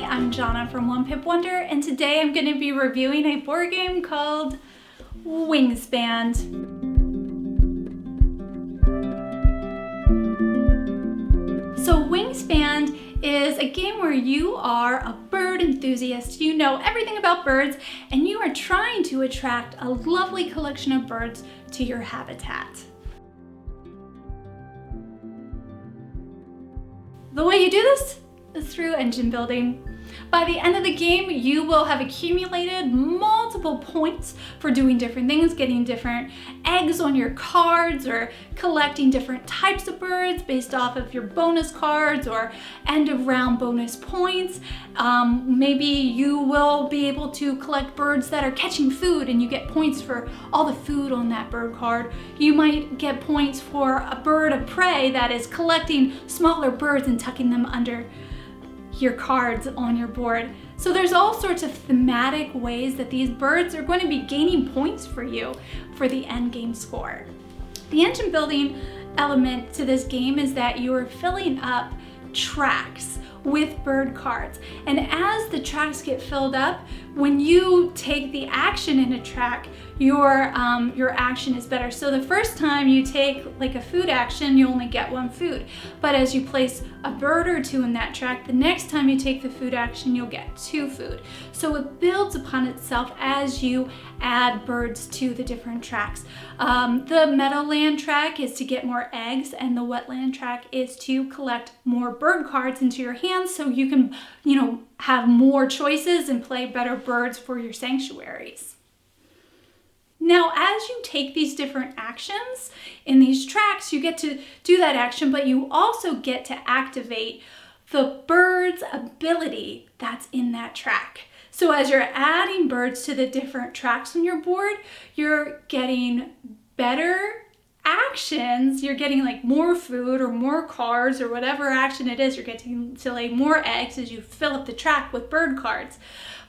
I'm Jona from One Pip Wonder, and today I'm going to be reviewing a board game called Wingspan. So Wingspan is a game where you are a bird enthusiast. You know everything about birds, and you are trying to attract a lovely collection of birds to your habitat. The way you do this is through engine building. By the end of the game, you will have accumulated multiple points for doing different things, getting different eggs on your cards, or collecting different types of birds based off of your bonus cards or end of round bonus points. Maybe you will be able to collect birds that are catching food and you get points for all the food on that bird card. You might get points for a bird of prey that is collecting smaller birds and tucking them under your cards on your board. So there's all sorts of thematic ways that these birds are going to be gaining points for you for the end game score. The engine building element to this game is that you are filling up tracks with bird cards, and as the tracks get filled up, when you take the action in a track, your action is better. So the first time you take like a food action, you only get one food. But as you place a bird or two in that track, the next time you take the food action, you'll get 2 food. So it builds upon itself as you add birds to the different tracks. The meadowland track is to get more eggs, and the wetland track is to collect more bird cards into your hands so you can, have more choices and play better birds for your sanctuaries. Now, as you take these different actions in these tracks, you get to do that action, but you also get to activate the bird's ability that's in that track. So as you're adding birds to the different tracks on your board, you're getting better actions. You're getting like more food or more cards or whatever action it is. You're getting to lay more eggs as you fill up the track with bird cards.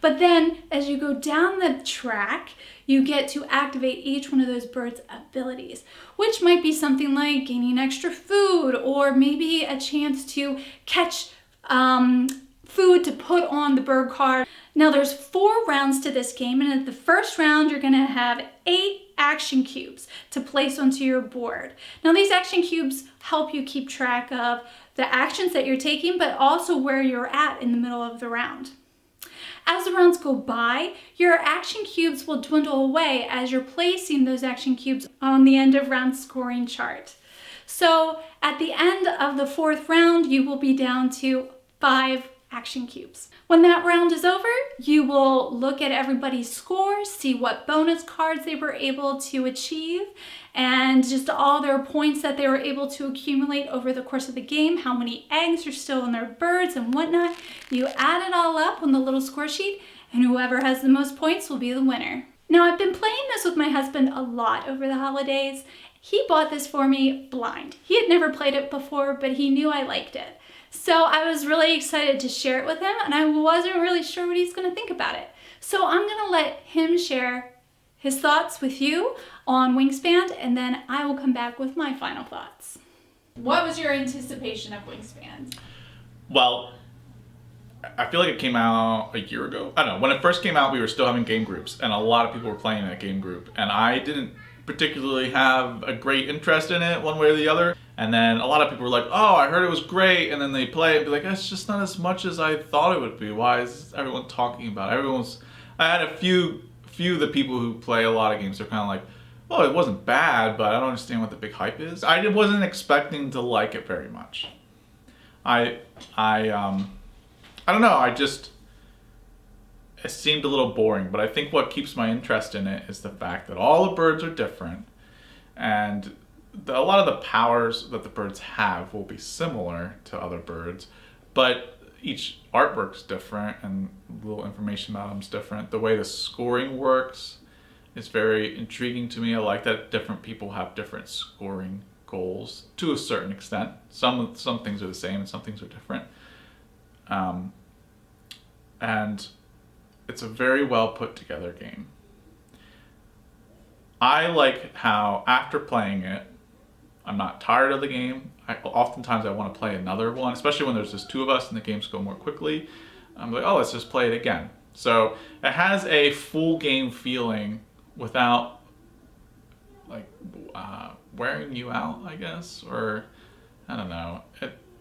But then as you go down the track, you get to activate each one of those birds' abilities, which might be something like gaining extra food, or maybe a chance to catch food to put on the bird card. Now there's 4 rounds to this game, and at the first round you're gonna have 8 action cubes to place onto your board. Now these action cubes help you keep track of the actions that you're taking, but also where you're at in the middle of the round. As the rounds go by, your action cubes will dwindle away as you're placing those action cubes on the end of round scoring chart. So at the end of the 4th round, you will be down to 5 action cubes. When that round is over, you will look at everybody's scores, see what bonus cards they were able to achieve, and just all their points that they were able to accumulate over the course of the game, how many eggs are still in their birds and whatnot. You add it all up on the little score sheet, and whoever has the most points will be the winner. Now, I've been playing this with my husband a lot over the holidays. he bought this for me blind. He had never played it before, but he knew I liked it. So I was really excited to share it with him, and I wasn't really sure what he's going to think about it. So I'm going to let him share his thoughts with you on Wingspan, and then I will come back with my final thoughts. What was your anticipation of Wingspan? Well, I feel like it came out a year ago. I don't know. When it first came out, we were still having game groups, and a lot of people were playing that game group, and I didn't particularly have a great interest in it one way or the other. And then a lot of people were like, oh, I heard it was great, and then they play it and be like, it's just not as much as I thought it would be. Why is everyone talking about it? I had a few of the people who play a lot of games, they're kind of like, oh, it wasn't bad, but I don't understand what the big hype is. I wasn't expecting to like it very much. I don't know, it seemed a little boring, but I think what keeps my interest in it is the fact that all the birds are different, and a lot of the powers that the birds have will be similar to other birds, but each artwork's different and little information about them's different. The way the scoring works is very intriguing to me. I like that different people have different scoring goals to a certain extent. Some things are the same and some things are different. And it's a very well put together game. I like how after playing it, I'm not tired of the game. Oftentimes I want to play another one, especially when there's just two of us and the games go more quickly. I'm like, oh, let's just play it again. So it has a full game feeling without like wearing you out, I guess, or I don't know.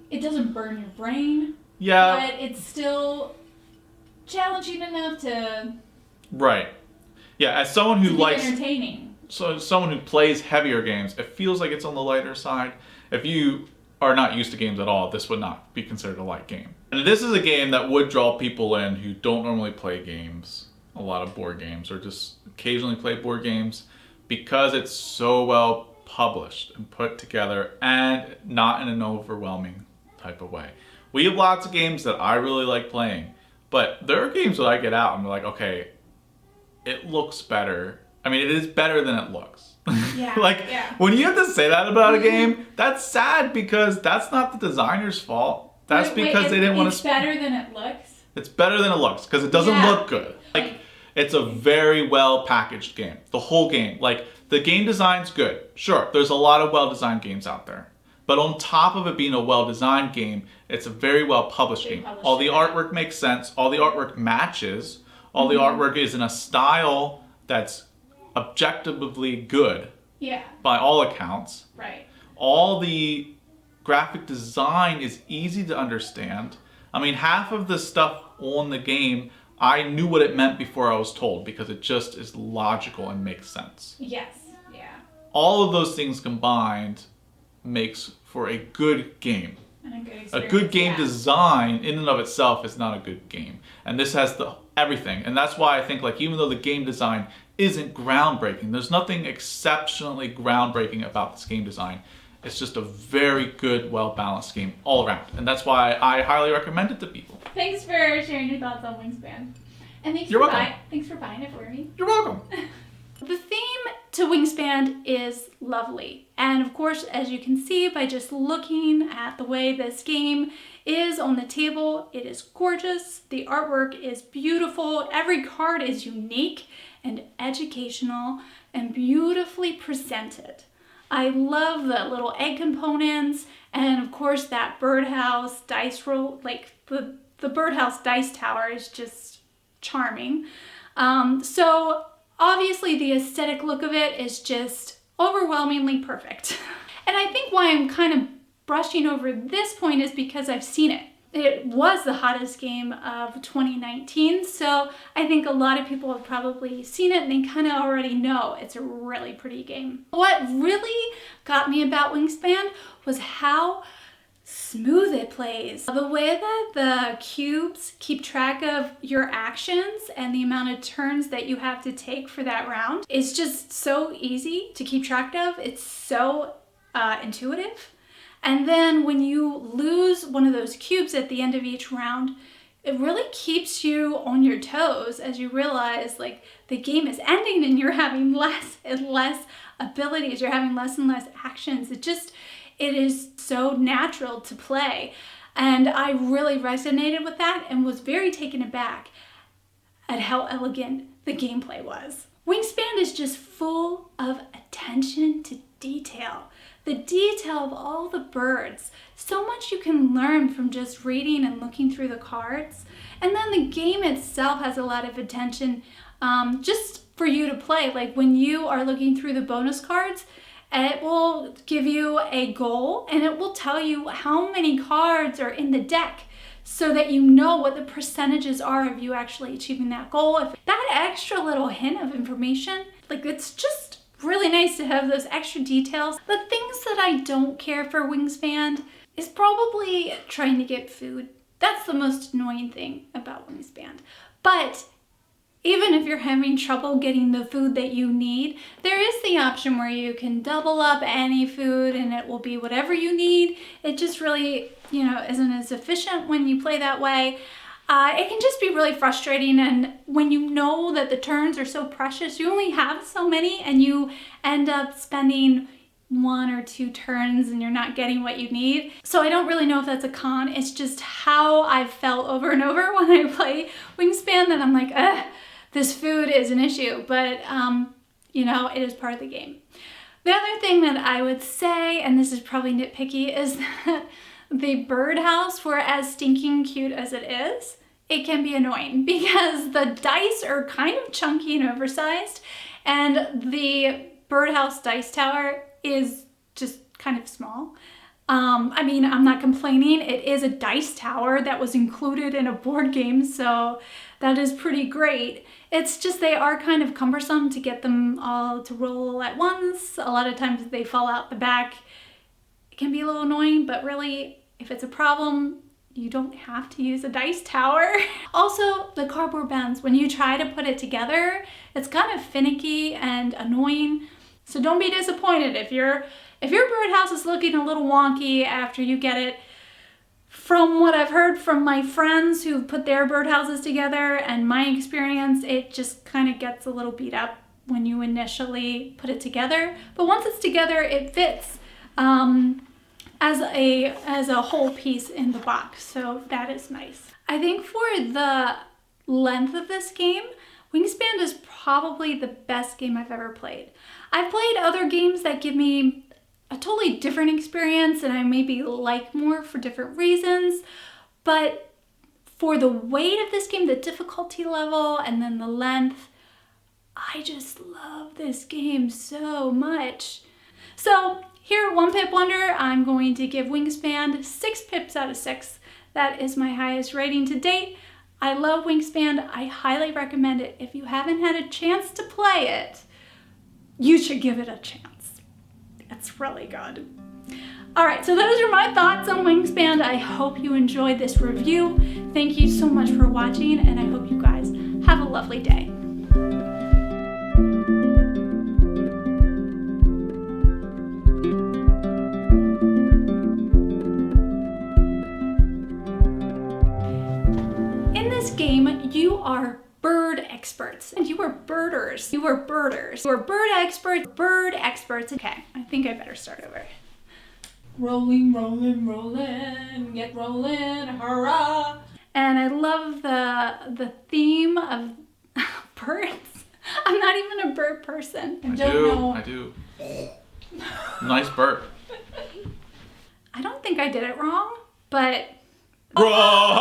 It doesn't burn your brain. Yeah. But it's still challenging enough to. Right. Yeah, as someone who likes entertaining. So someone who plays heavier games, it feels like it's on the lighter side. If you are not used to games at all, this would not be considered a light game. And this is a game that would draw people in who don't normally play games, a lot of board games, or just occasionally play board games, because it's so well published and put together and not in an overwhelming type of way. We have lots of games that I really like playing, but there are games that I get out and I'm like, okay, it looks better. I mean, it is better than it looks. Yeah. When you have to say that about a game, that's sad because that's not the designer's fault. That's because they didn't want to. It's better than it looks. It's better than it looks because it doesn't look good. Like, it's a very well packaged game. The whole game, like the game design's good. Sure, there's a lot of well designed games out there, but on top of it being a well designed game, it's a very well published game. All the artwork makes sense. All the artwork matches. All the artwork is in a style that's objectively good. Yeah. By all accounts. Right. All the graphic design is easy to understand. I mean, half of the stuff on the game, I knew what it meant before I was told because it just is logical and makes sense. Yes. Yeah. All of those things combined makes for a good game. And a good experience. A good game design in and of itself is not a good game. And this has everything. And that's why I think, like, even though the game design isn't groundbreaking, there's nothing exceptionally groundbreaking about this game design. It's just a very good, well-balanced game all around. And that's why I highly recommend it to people. Thanks for sharing your thoughts on Wingspan. And thanks for buying it for me. You're welcome. The theme to Wingspan is lovely. And of course, as you can see by just looking at the way this game is on the table, it is gorgeous. The artwork is beautiful. Every card is unique and educational and beautifully presented. I love the little egg components and of course that birdhouse dice roll, like the birdhouse dice tower is just charming. So obviously the aesthetic look of it is just overwhelmingly perfect. And I think why I'm kind of brushing over this point is because I've seen it. It was the hottest game of 2019, so I think a lot of people have probably seen it and they kind of already know it's a really pretty game. What really got me about Wingspan was how smooth it plays. The way that the cubes keep track of your actions and the amount of turns that you have to take for that round is just so easy to keep track of. It's so intuitive. And then when you lose one of those cubes at the end of each round, it really keeps you on your toes as you realize like the game is ending and you're having less and less abilities. You're having less and less actions. It is so natural to play. And I really resonated with that and was very taken aback at how elegant the gameplay was. Wingspan is just full of attention to detail. The detail of all the birds. So much you can learn from just reading and looking through the cards. And then the game itself has a lot of attention just for you to play. Like when you are looking through the bonus cards, it will give you a goal and it will tell you how many cards are in the deck so that you know what the percentages are of you actually achieving that goal. If that extra little hint of information, like it's just really nice to have those extra details. The things that I don't care for Wingspan is probably trying to get food. That's the most annoying thing about Wingspan. But even if you're having trouble getting the food that you need, there is the option where you can double up any food and it will be whatever you need. It just really, isn't as efficient when you play that way. It can just be really frustrating, and when you know that the turns are so precious, you only have so many and you end up spending 1 or 2 turns and you're not getting what you need. So I don't really know if that's a con. It's just how I've felt over and over when I play Wingspan that I'm like, this food is an issue, but it is part of the game. The other thing that I would say, and this is probably nitpicky, is that the birdhouse, for as stinking cute as it is, it can be annoying because the dice are kind of chunky and oversized, and the birdhouse dice tower is just kind of small. I'm not complaining. It is a dice tower that was included in a board game, so that is pretty great. It's just they are kind of cumbersome to get them all to roll at once. A lot of times they fall out the back. It can be a little annoying, but really, if it's a problem, you don't have to use a dice tower. Also, the cardboard bounds, when you try to put it together, it's kind of finicky and annoying. So don't be disappointed if your birdhouse is looking a little wonky after you get it. From what I've heard from my friends who put their birdhouses together and my experience, it just kind of gets a little beat up when you initially put it together. But once it's together, it fits as a whole piece in the box. So that is nice. I think for the length of this game, Wingspan is probably the best game I've ever played. I've played other games that give me a totally different experience and I maybe like more for different reasons, but for the weight of this game, the difficulty level, and then the length, I just love this game so much. So here at One Pip Wonder, I'm going to give Wingspan 6 pips out of 6. That is my highest rating to date. I love Wingspan. I highly recommend it. If you haven't had a chance to play it, you should give it a chance. It's really good. All right, so those are my thoughts on Wingspan. I hope you enjoyed this review. Thank you so much for watching, and I hope you guys have a lovely day. In this game, you are bird experts, and you are birders. You are birders. You are bird experts. Bird experts. Okay, I think I better start over. Rolling, rolling, rolling, get rolling, hurrah! And I love the theme of birds. I'm not even a bird person. I do. Nice bird. I don't think I did it wrong, but Wrong!